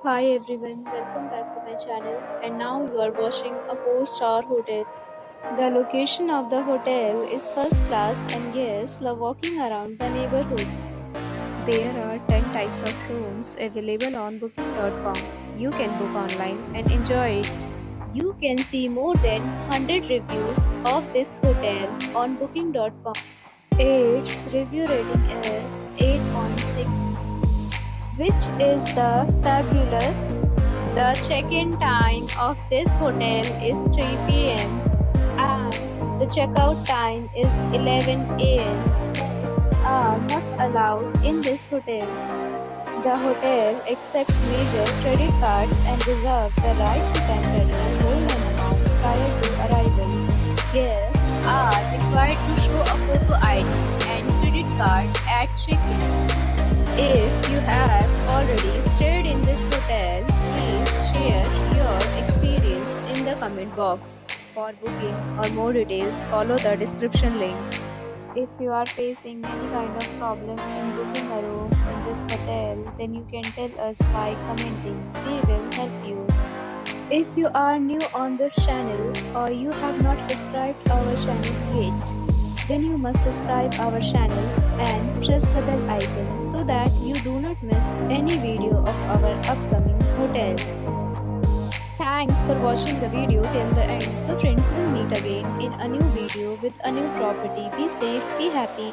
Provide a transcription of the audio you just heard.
Hi everyone, welcome back to my channel. And now you are watching a 4-star hotel. The location of the hotel is first class and guests love walking around the neighborhood. There are 10 types of rooms available on booking.com. You can book online and enjoy it. You can see more than 100 reviews of this hotel on booking.com. Its review rating is 8.6, which is the fabulous. The check-in time of this hotel is 3 p.m. and the checkout time is 11 a.m. Pets are not allowed in this hotel. The hotel accepts major credit cards and reserves the right to temporarily hold an amount prior to arrival. Guests are required to show a photo ID and credit card at check-in. If you have already stayed in this hotel, please share your experience in the comment box. For booking or more details, follow the description link. If you are facing any kind of problem in booking a room in this hotel, then you can tell us by commenting. We will help you. If you are new on this channel or you have not subscribed our channel yet, then you must subscribe our channel and press the bell icon so that you do not miss any video of our upcoming hotel. Thanks for watching the video till the end. So friends, will meet again in a new video with a new property. Be safe, be happy.